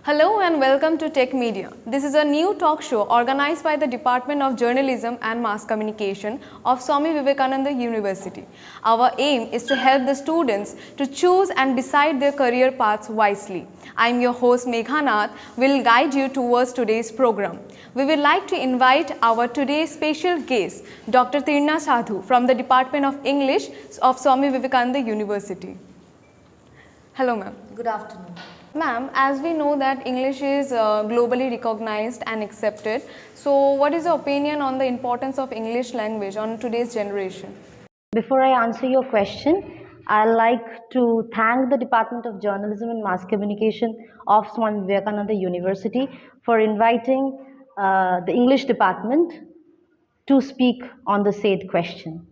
Hello and welcome to Tech Media. This is a new talk show organized by the Department of Journalism and Mass Communication of Swami Vivekananda University. Our aim is to help the students to choose and decide their career paths wisely. I am your host Megha Nath, will guide you towards today's program. We would like to invite our today's special guest, Dr. Tirna Sadhu from the Department of English of Swami Vivekananda University. Hello ma'am. Good afternoon. Ma'am, as we know that English is globally recognized and accepted, so what is your opinion on the importance of English language on today's generation? Before I answer your question, I'd like to thank the Department of Journalism and Mass Communication of Swami Vivekananda University for inviting the English department to speak on the said question.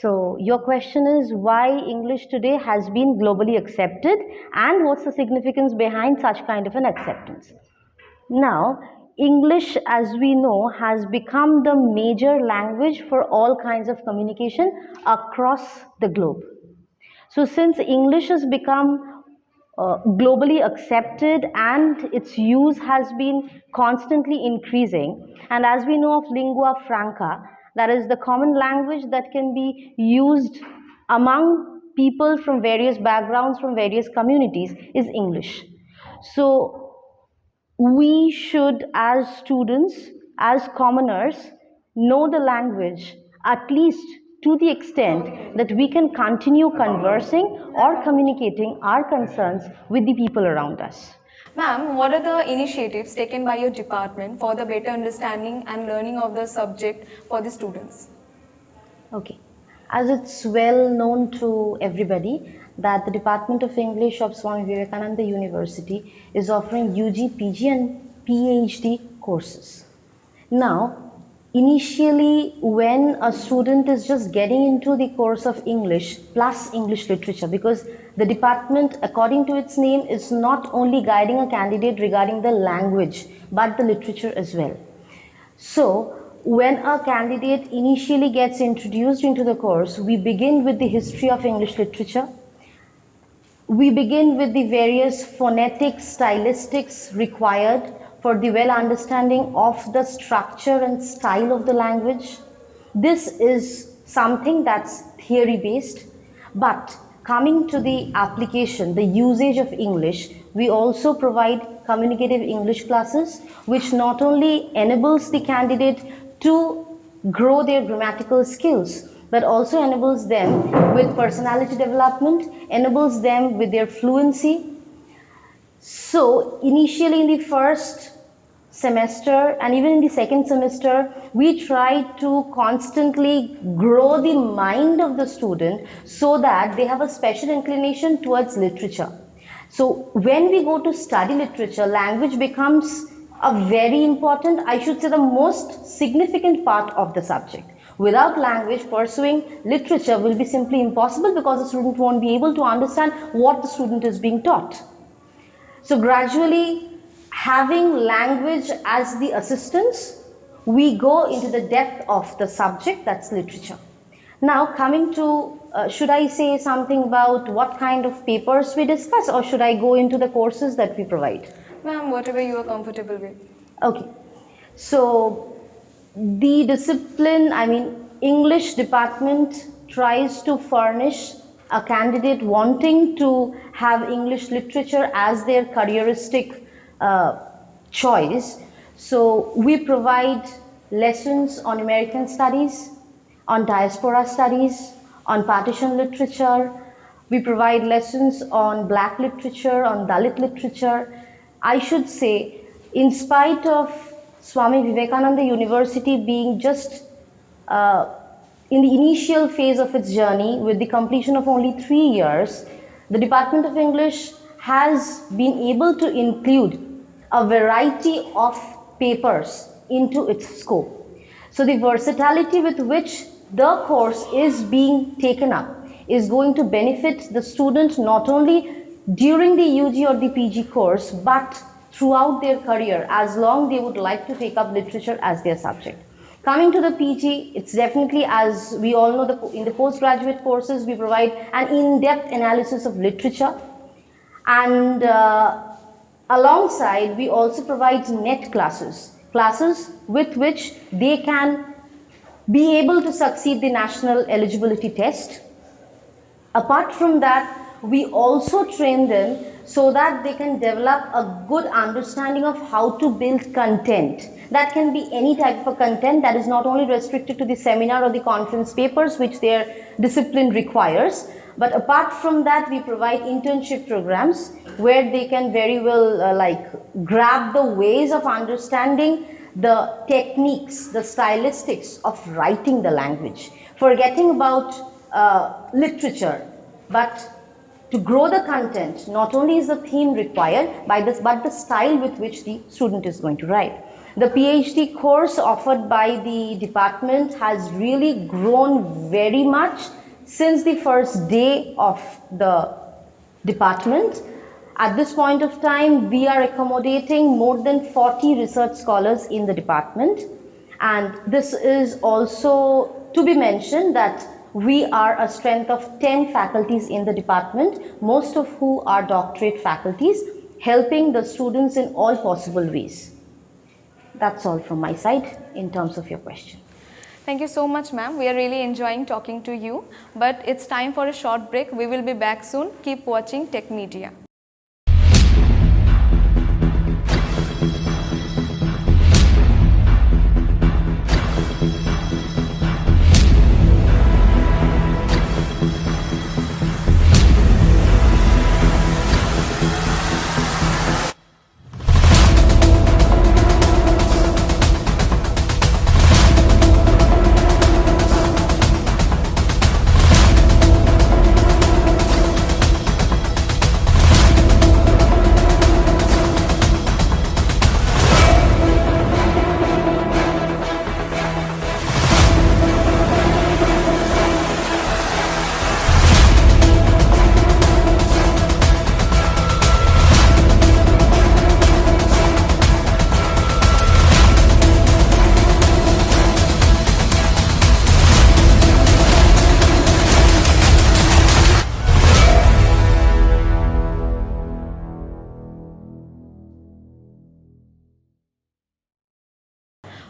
So your question is why English today has been globally accepted and what's the significance behind such kind of an acceptance. Now, English, as we know, has become the major language for all kinds of communication across the globe. So since English has become globally accepted and its use has been constantly increasing, and as we know of lingua franca, that is the common language that can be used among people from various backgrounds, from various communities, is English. So we should, as students, as commoners, know the language at least to the extent that we can continue conversing or communicating our concerns with the people around us. Ma'am, what are the initiatives taken by your department for the better understanding and learning of the subject for the students? Okay, as it's well known to everybody that the Department of English of Swami Vivekananda University is offering UG, PG and PhD courses. Now, initially when a student is just getting into the course of English plus English literature, because the department, according to its name, is not only guiding a candidate regarding the language but the literature as well. So when a candidate initially gets introduced into the course, we begin with the history of English literature. We begin with the various phonetic stylistics required for the well understanding of the structure and style of the language. This is something that's theory based, but coming to the application, the usage of English, we also provide communicative English classes, which not only enables the candidate to grow their grammatical skills, but also enables them with personality development, enables them with their fluency. So initially in the first semester and even in the second semester, we try to constantly grow the mind of the student so that they have a special inclination towards literature. So when we go to study literature, language becomes a very important, I should say the most significant part of the subject. Without language, pursuing literature will be simply impossible because the student won't be able to understand what the student is being taught. So gradually, having language as the assistance, we go into the depth of the subject, that's literature. Now coming to, should I say something about what kind of papers we discuss, or should I go into the courses that we provide? Ma'am, whatever you are comfortable with. Okay, so the discipline, English department tries to furnish a candidate wanting to have English literature as their careeristic choice. So we provide lessons on American studies, on diaspora studies, on partition literature. We provide lessons on black literature, on Dalit literature. I should say, in spite of Swami Vivekananda University being just in the initial phase of its journey with the completion of only 3 years, the Department of English has been able to include a variety of papers into its scope. So the versatility with which the course is being taken up is going to benefit the student not only during the UG or the PG course, but throughout their career, as long they would like to take up literature as their subject. Coming to the PG, it's definitely, as we all know, in the postgraduate courses, we provide an in-depth analysis of literature and Alongside, we also provide net classes, classes with which they can be able to succeed the national eligibility test. Apart from that, we also train them so that they can develop a good understanding of how to build content. That can be any type of content, that is not only restricted to the seminar or the conference papers which their discipline requires, but apart from that, we provide internship programs where they can very well grab the ways of understanding the techniques, the stylistics of writing the language, forgetting about literature, but to grow the content, not only is the theme required but the style with which the student is going to write. The PhD course offered by the department has really grown very much since the first day of the department. At this point of time, we are accommodating more than 40 research scholars in the department, and this is also to be mentioned that we are a strength of 10 faculties in the department, most of who are doctorate faculties, helping the students in all possible ways. That's all from my side in terms of your question. Thank you so much, ma'am. We are really enjoying talking to you, but it's time for a short break. We will be back soon. Keep watching Tech Media.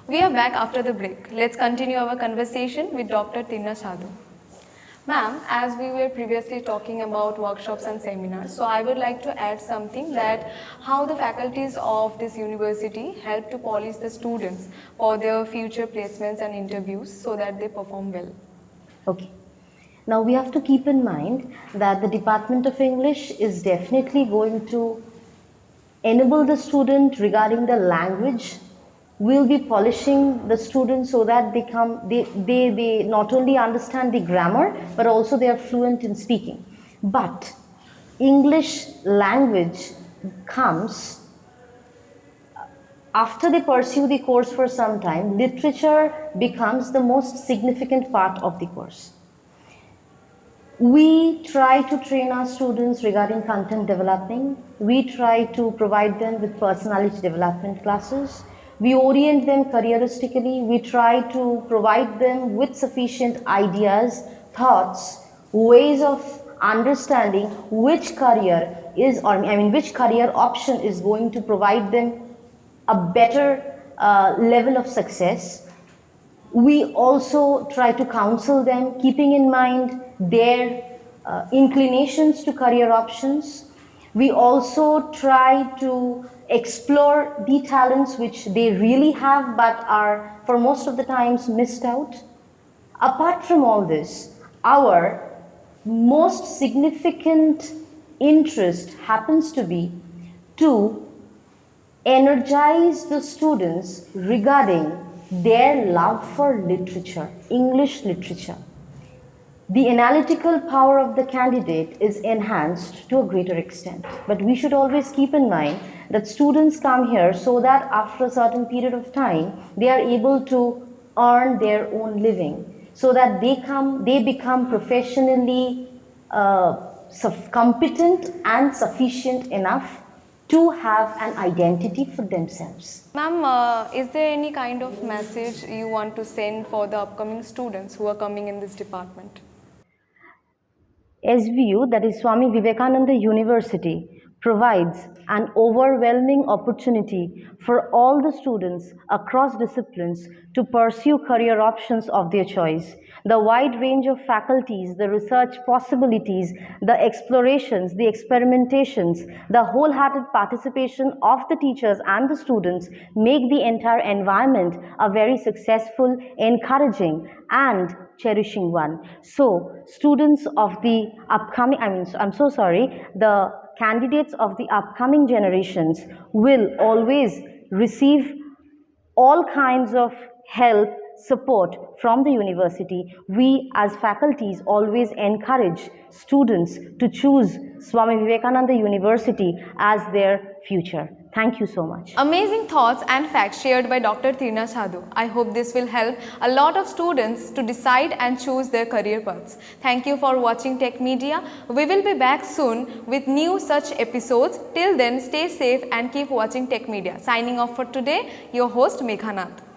We are back after the break. Let's continue our conversation with Dr. Tirna Sadhu. Ma'am, as we were previously talking about workshops and seminars, so I would like to add something that how the faculties of this university help to polish the students for their future placements and interviews so that they perform well. Okay. Now we have to keep in mind that the Department of English is definitely going to enable the student regarding the language. We'll be polishing the students so that they not only understand the grammar, but also they are fluent in speaking. But English language comes after they pursue the course for some time. Literature becomes the most significant part of the course. We try to train our students regarding content developing. We try to provide them with personality development classes. We orient them careeristically. We try to provide them with sufficient ideas, thoughts, ways of understanding which career which career option is going to provide them a better level of success. We also try to counsel them, keeping in mind their inclinations to career options. We also try to explore the talents which they really have but are for most of the times missed out. Apart from all this, our most significant interest happens to be to energize the students regarding their love for literature, English literature. The analytical power of the candidate is enhanced to a greater extent. But we should always keep in mind that students come here so that after a certain period of time, they are able to earn their own living, so that they become professionally competent and sufficient enough to have an identity for themselves. Ma'am, is there any kind of message you want to send for the upcoming students who are coming in this department? SVU, that is Swami Vivekananda University, provides an overwhelming opportunity for all the students across disciplines to pursue career options of their choice. The wide range of faculties, the research possibilities, the explorations, the experimentations, the wholehearted participation of the teachers and the students make the entire environment a very successful, encouraging, and cherishing one. So, students of the upcoming, the candidates of the upcoming generations will always receive all kinds of help, support from the university. We as faculties always encourage students to choose Swami Vivekananda University as their future. Thank you so much. Amazing thoughts and facts shared by Dr. Tirna Sadhu. I hope this will help a lot of students to decide and choose their career paths. Thank you for watching Tech Media. We will be back soon with new such episodes. Till then, stay safe and keep watching Tech Media. Signing off for today, your host Megha Nath.